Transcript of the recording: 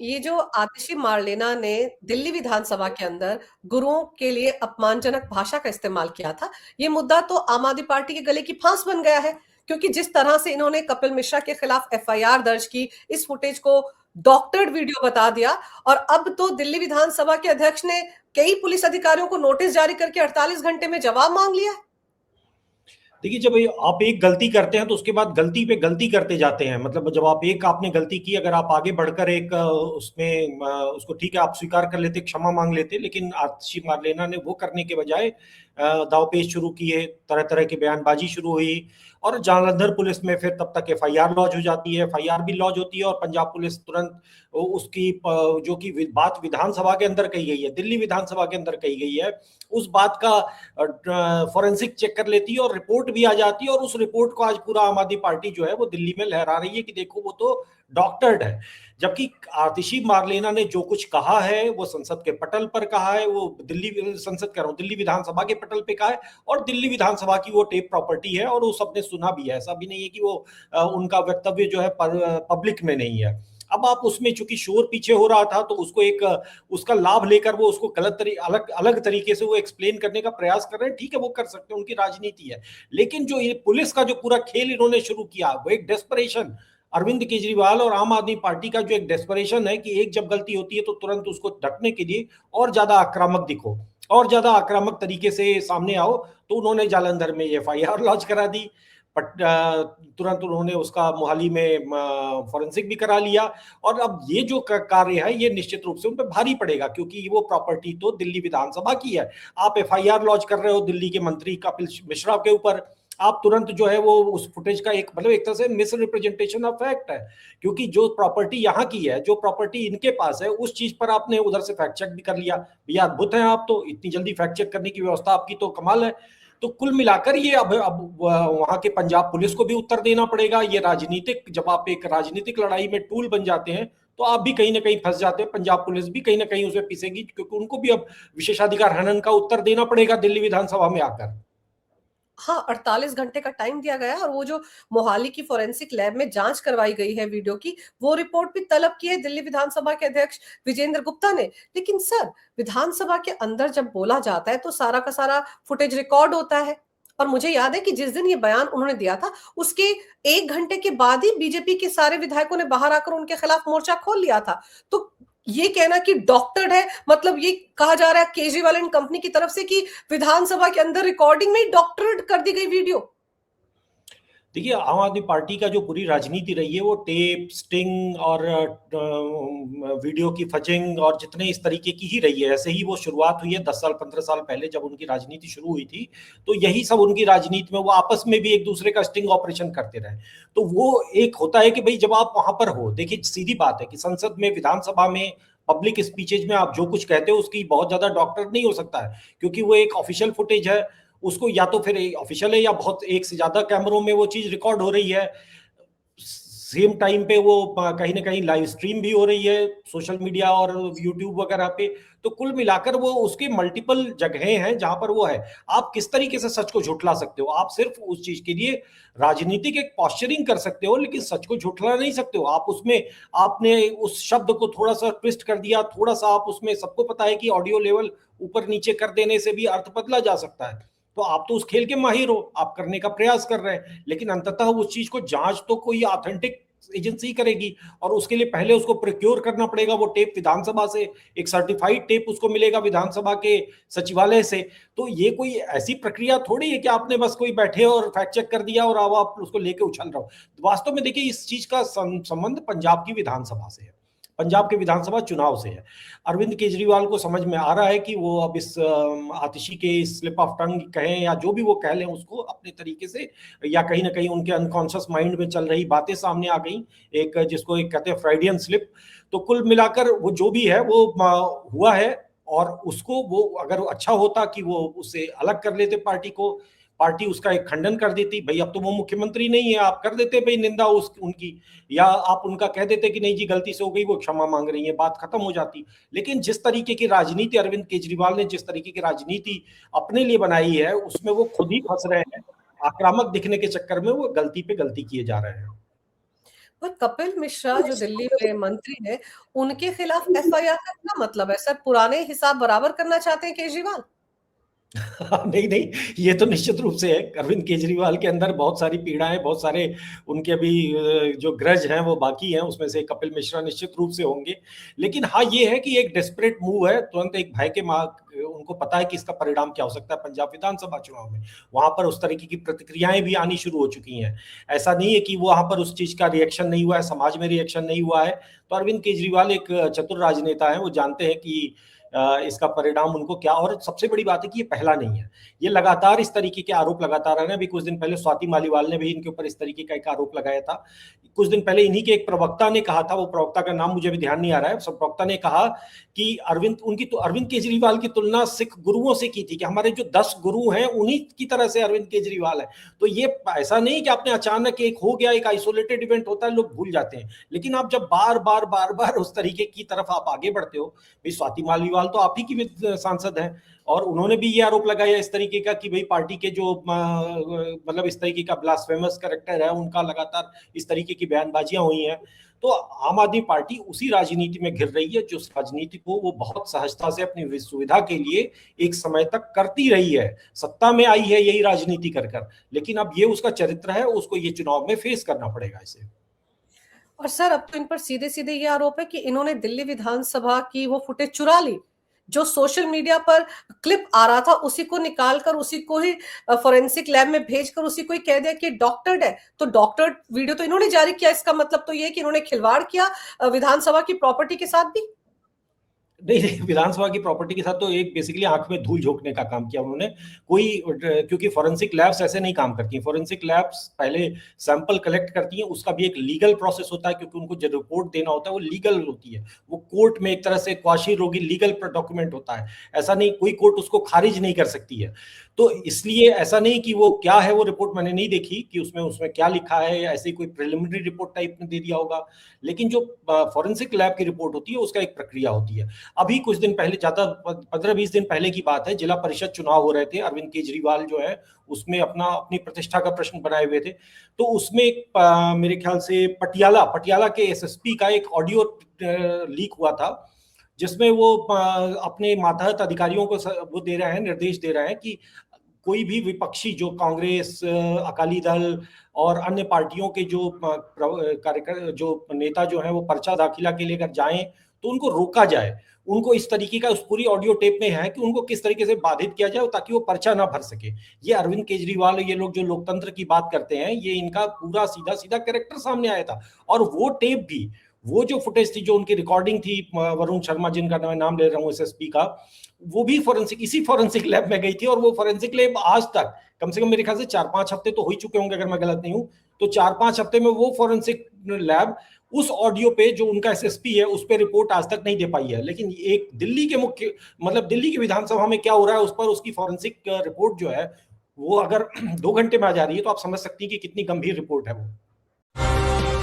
ये जो आतिशी मार्लेना ने दिल्ली विधानसभा के अंदर गुरुओं के लिए अपमानजनक भाषा का इस्तेमाल किया था, ये मुद्दा तो आम आदमी पार्टी के गले की फांस बन गया है। क्योंकि जिस तरह से इन्होंने कपिल मिश्रा के खिलाफ एफआईआर दर्ज की, इस फुटेज को डॉक्टर्ड वीडियो बता दिया, और अब तो दिल्ली विधानसभा के अध्यक्ष ने कई पुलिस अधिकारियों को नोटिस जारी करके 48 घंटे में जवाब मांग लिया। देखिए, जब आप एक गलती करते हैं तो उसके बाद गलती पे गलती करते जाते हैं। मतलब जब आपने गलती की, अगर आप आगे बढ़कर उसमें उसको ठीक है आप स्वीकार कर लेते, क्षमा मांग लेते, लेकिन आतिशी मार्लेना ने वो करने के बजाय दावपेच शुरू किए, तरह तरह की बयानबाजी शुरू हुई, और जालंधर पुलिस में फिर तब तक एफआईआर लॉन्च हो जाती है, एफआईआर भी लॉन्च होती है, और पंजाब पुलिस तुरंत उसकी जो कि बात विधानसभा के अंदर कही गई है, दिल्ली विधानसभा के अंदर कही गई है, उस बात का फॉरेंसिक चेक कर लेती है और रिपोर्ट भी आ जाती है। और उस रिपोर्ट को आज पूरा आम आदमी पार्टी जो है वो दिल्ली में लहरा रही है कि देखो वो तो डॉक्टर्ड है। जबकि आतिशी मार्लेना ने जो कुछ कहा है वो संसद के पटल पर कहा है, वो दिल्ली विधानसभा के पटल पे कहा है, और दिल्ली विधानसभा की वो टेप प्रॉपर्टी है और वो सबने सुना भी है। ऐसा भी नहीं है कि वो उनका वक्तव्य जो है पब्लिक में नहीं है। अब आप उसमें चूंकि शोर पीछे हो रहा था तो उसको उसका लाभ लेकर वो उसको अलग अलग तरीके से वो एक्सप्लेन करने का प्रयास कर रहे हैं। ठीक है, वो कर सकते हैं, उनकी राजनीति है। लेकिन जो ये पुलिस का जो पूरा खेल इन्होंने शुरू किया, वो एक डेस्परेशन, अरविंद केजरीवाल और आम आदमी पार्टी का जो एक डेस्परेशन है कि एक जब गलती होती है तो तुरंत उसको ढकने के लिए और ज्यादा आक्रामक दिखो, और ज्यादा आक्रामक तरीके से सामने आओ, तो उन्होंने जालंधर में एफआईआर लॉन्च करा दी। तुरंत उन्होंने उसका मोहाली में फॉरेंसिक भी करा लिया। और अब ये जो कार्य है ये निश्चित रूप से उन पर भारी पड़ेगा, क्योंकि वो प्रॉपर्टी तो दिल्ली विधानसभा की है। आप एफआईआर लॉन्च कर रहे हो दिल्ली के मंत्री कपिल मिश्रा के ऊपर, आप तुरंत जो है वो उस फुटेज का एक तरह से मिस रिप्रेजेंटेशन ऑफ फैक्ट है, क्योंकि जो प्रॉपर्टी यहाँ की है, जो प्रॉपर्टी इनके पास है, उस चीज पर आपने उधर से फैक्ट चेक भी कर लिया। भैया अद्भुत है आप तो, इतनी जल्दी फैक्ट चेक करने की व्यवस्था आपकी तो कमाल है। तो कुल मिलाकर ये अब वहां के पंजाब पुलिस को भी उत्तर देना पड़ेगा। ये राजनीतिक, जब आप एक राजनीतिक लड़ाई में टूल बन जाते हैं तो आप भी कहीं ना कहीं फंस जाते हैं, पंजाब पुलिस भी कहीं ना कहीं उसमें पिसेगी, क्योंकि उनको भी अब विशेषाधिकार हनन का उत्तर देना पड़ेगा दिल्ली विधानसभा में आकर। हाँ, 48 घंटे का टाइम दिया गया है, और वो जो मोहाली की फोरेंसिक लैब में जांच करवाई गई है वीडियो की, वो रिपोर्ट भी तलब की है दिल्ली विधानसभा के अध्यक्ष विजेंद्र गुप्ता ने। लेकिन सर, विधानसभा के अंदर जब बोला जाता है तो सारा का सारा फुटेज रिकॉर्ड होता है। और मुझे याद है कि जिस दिन ये बयान उन्होंने दिया था, उसके 1 घंटे के बाद ही बीजेपी के सारे विधायकों ने बाहर आकर उनके खिलाफ मोर्चा खोल लिया था। तो ये कहना कि डॉक्टर्ड है, मतलब ये कहा जा रहा है केजरीवाल एंड कंपनी की तरफ से कि विधानसभा के अंदर रिकॉर्डिंग में डॉक्टर्ड कर दी गई वीडियो। देखिए, आम आदमी पार्टी का जो पूरी राजनीति रही है वो टेप, स्टिंग और वीडियो की फजिंग और जितने इस तरीके की ही रही है। ऐसे ही वो शुरुआत हुई है 10 साल 15 साल पहले जब उनकी राजनीति शुरू हुई थी। तो यही सब उनकी राजनीति में वो आपस में भी एक दूसरे का स्टिंग ऑपरेशन करते रहे। तो वो एक होता है कि भाई जब आप वहां पर हो, देखिए सीधी बात है कि संसद में, विधानसभा में, पब्लिक स्पीचेज में आप जो कुछ कहते हो उसकी बहुत ज्यादा डॉक्टर नहीं हो सकता है, क्योंकि वो एक ऑफिशियल फुटेज है। उसको या तो फिर ऑफिशियल है या बहुत एक से ज्यादा कैमरों में वो चीज रिकॉर्ड हो रही है, सेम टाइम पे वो कहीं ना कहीं लाइव स्ट्रीम भी हो रही है सोशल मीडिया और यूट्यूब वगैरह पे। तो कुल मिलाकर वो उसके मल्टीपल जगहें हैं जहां पर वो है। आप किस तरीके से सच को झुठला सकते हो? आप सिर्फ उस चीज के लिए राजनीतिक एक पॉस्चरिंग कर सकते हो, लेकिन सच को झुठला नहीं सकते हो। आप उसमें आपने उस शब्द को थोड़ा सा ट्विस्ट कर दिया, थोड़ा सा आप उसमें, सबको पता है कि ऑडियो लेवल ऊपर नीचे कर देने से भी अर्थ बदला जा सकता है। तो आप तो उस खेल के माहिर हो, आप करने का प्रयास कर रहे हैं, लेकिन अंततः उस चीज को जांच तो कोई ऑथेंटिक एजेंसी करेगी, और उसके लिए पहले उसको प्रोक्योर करना पड़ेगा वो टेप विधानसभा से। एक सर्टिफाइड टेप उसको मिलेगा विधानसभा के सचिवालय से। तो ये कोई ऐसी प्रक्रिया थोड़ी है कि आपने बस कोई बैठे और फैक्ट चेक कर दिया और अब आप उसको लेके उछल रहे हो। वास्तव में देखिए, इस चीज का संबंध पंजाब की विधानसभा से है, पंजाब के विधानसभा चुनाव से है। अरविंद केजरीवाल को समझ में आ रहा है कि वो अब इस आतिशी के स्लिप ऑफ टंग कहें या जो भी वो कह लें उसको अपने तरीके से, या कहीं ना कहीं उनके अनकॉन्शियस माइंड में चल रही बातें सामने आ गई, एक जिसको एक कहते हैं फ्राइडियन स्लिप। तो कुल मिलाकर वो जो भी है वो हुआ है, और उसको वो अगर अच्छा होता कि वो उससे अलग कर लेते पार्टी को, पार्टी उसका एक खंडन कर देती, भाई अब तो वो मुख्यमंत्री नहीं है, आप कर देते भाई निंदा उनकी, या आप उनका कह देते कि नहीं जी गलती से हो गई, वो क्षमा मांग रही है, बात खत्म हो जाती। लेकिन जिस तरीके की राजनीति अरविंद केजरीवाल ने, जिस तरीके की राजनीति अपने लिए बनाई है, उसमें वो खुद ही फंस रहे हैं। आक्रामक दिखने के चक्कर में वो गलती पे गलती किए जा रहे हैं। पर कपिल मिश्रा जो दिल्ली में मंत्री है, उनके खिलाफ एफआईआर का क्या मतलब है सर? पुराने हिसाब बराबर करना चाहते हैं केजरीवाल? नहीं नहीं, ये तो निश्चित रूप से है। अरविंद केजरीवाल के अंदर बहुत सारी पीड़ाएं, बहुत सारे उनके अभी जो ग्रज हैं वो बाकी हैं, उसमें से कपिल मिश्रा निश्चित रूप से होंगे। लेकिन हाँ, ये है कि एक डेस्परेट मूव है, तुरंत एक भय के उनको पता है कि इसका परिणाम क्या हो सकता है पंजाब विधानसभा चुनाव में। वहां पर उस तरीके की प्रतिक्रियाएं भी आनी शुरू हो चुकी हैं। ऐसा नहीं है कि वो वहां पर उस चीज का रिएक्शन नहीं हुआ है, समाज में रिएक्शन नहीं हुआ है। तो अरविंद केजरीवाल एक चतुर राजनेता है, वो जानते हैं कि इसका परिणाम उनको क्या। और सबसे बड़ी बात है कि ये पहला नहीं है, ये लगातार इस तरीके के आरोप लगातार आ रहे हैं। अभी कुछ दिन पहले स्वाति मालीवाल ने भी इनके ऊपर इस तरीके का एक आरोप लगाया था। कुछ दिन पहले इन्हीं के एक प्रवक्ता ने कहा था, वो प्रवक्ता का नाम मुझे भी ध्यान नहीं आ रहा है, सब प्रवक्ता ने कहा कि अरविंद केजरीवाल की तुलना सिख गुरुओं से की थी, कि हमारे जो 10 गुरु हैं उन्हीं की तरह से अरविंद केजरीवाल है। तो ये ऐसा नहीं कि आपने अचानक एक हो गया, एक आइसोलेटेड इवेंट होता है, लोग भूल जाते हैं। लेकिन आप जब बार बार बार बार उस तरीके की तरफ आप आगे बढ़ते हो, भाई स्वाति मालीवाल तो आप ही की सांसद हैं, और उन्होंने भी ये आरोप लगाया इस तरीके का कि भाई पार्टी के जो मतलब इस तरीके का ब्लास्फेमस कैरेक्टर है उनका, लगातार इस तरीके की बयानबाजियां हुई हैं। तो आम आदमी पार्टी उसी राजनीति में घिर रही है, जो राजनीति को वो बहुत सहजता से अपनी सुविधा के लिए एक समय तक करती रही है। सत्ता में आई है यही राजनीति कर कर, लेकिन अब ये उसका चरित्र है, उसको ये चुनाव में फेस करना पड़ेगा इसे। और सर अब तो इन पर सीधे सीधे ये आरोप है कि इन्होंने दिल्ली विधानसभा की वो फुटेज चुरा ली, जो सोशल मीडिया पर क्लिप आ रहा था उसी को निकालकर उसी को ही फोरेंसिक लैब में भेजकर उसी को ही कह दिया कि डॉक्टर्ड है। तो डॉक्टर्ड वीडियो तो इन्होंने जारी किया, इसका मतलब तो ये है कि इन्होंने खिलवाड़ किया विधानसभा की प्रॉपर्टी के साथ भी। नहीं नहीं, विधानसभा की प्रॉपर्टी के साथ तो एक बेसिकली आंख में धूल झोंकने का काम किया उन्होंने। कोई, क्योंकि फॉरेंसिक लैब्स ऐसे नहीं काम करती हैं। फॉरेंसिक लैब्स पहले सैंपल कलेक्ट करती हैं, उसका भी एक लीगल प्रोसेस होता है, क्योंकि उनको जो रिपोर्ट देना होता है वो लीगल होती है, वो कोर्ट में एक तरह से क्वाशी रोगी लीगल डॉक्यूमेंट होता है। ऐसा नहीं, कोई कोर्ट उसको खारिज नहीं कर सकती है। तो इसलिए ऐसा नहीं कि वो क्या है, वो रिपोर्ट मैंने नहीं देखी कि उसमें क्या लिखा है, ऐसे कोई प्रिलिमिनरी रिपोर्ट टाइप में दे दिया होगा। लेकिन जो फॉरेंसिक लैब की रिपोर्ट होती है उसका एक प्रक्रिया होती है। अभी कुछ दिन पहले, ज्यादा 15-20 दिन पहले की बात है, जिला परिषद चुनाव हो रहे थे, अरविंद केजरीवाल जो है उसमें अपनी प्रतिष्ठा का प्रश्न बनाए हुए थे। तो उसमें मेरे ख्याल से पटियाला के एसएसपी का एक ऑडियो लीक हुआ था, जिसमें वो अपने मातहत अधिकारियों को वो दे रहे हैं, निर्देश दे रहे हैं कि कोई भी विपक्षी, जो कांग्रेस, अकाली दल और अन्य पार्टियों के जो कार्यकर जो नेता जो हैं वो पर्चा दाखिला के लिए अगर जाएं तो उनको रोका जाए। उनको इस तरीके का, उस पूरी ऑडियो टेप में है कि उनको किस तरीके से बाधित किया जाए ताकि वो पर्चा ना भर सके। ये अरविंद केजरीवाल, ये लोग जो लोकतंत्र की बात करते हैं, ये इनका पूरा सीधा सीधा कैरेक्टर सामने आया था। और वो टेप भी, वो जो फुटेज थी, जो उनकी रिकॉर्डिंग थी, वरुण शर्मा जिनका मैं नाम ले रहा हूँ एसएसपी का, वो भी इसी फॉरेंसिक लैब में गई थी। और वो फॉरेंसिक लैब आज तक कम से कम मेरे ख्याल से 4-5 हफ्ते तो हो ही चुके होंगे, अगर मैं गलत नहीं हूं। तो 4-5 हफ्ते में वो फॉरेंसिक लैब उस ऑडियो पे, जो उनका एसएसपी है, उस पे रिपोर्ट आज तक नहीं दे पाई है। लेकिन एक दिल्ली के दिल्ली की विधानसभा में क्या हो रहा है उस पर उसकी फॉरेंसिक रिपोर्ट जो है वो अगर 2 घंटे में आ जा रही है, तो आप समझ सकती हैं कि कितनी गंभीर रिपोर्ट है वो।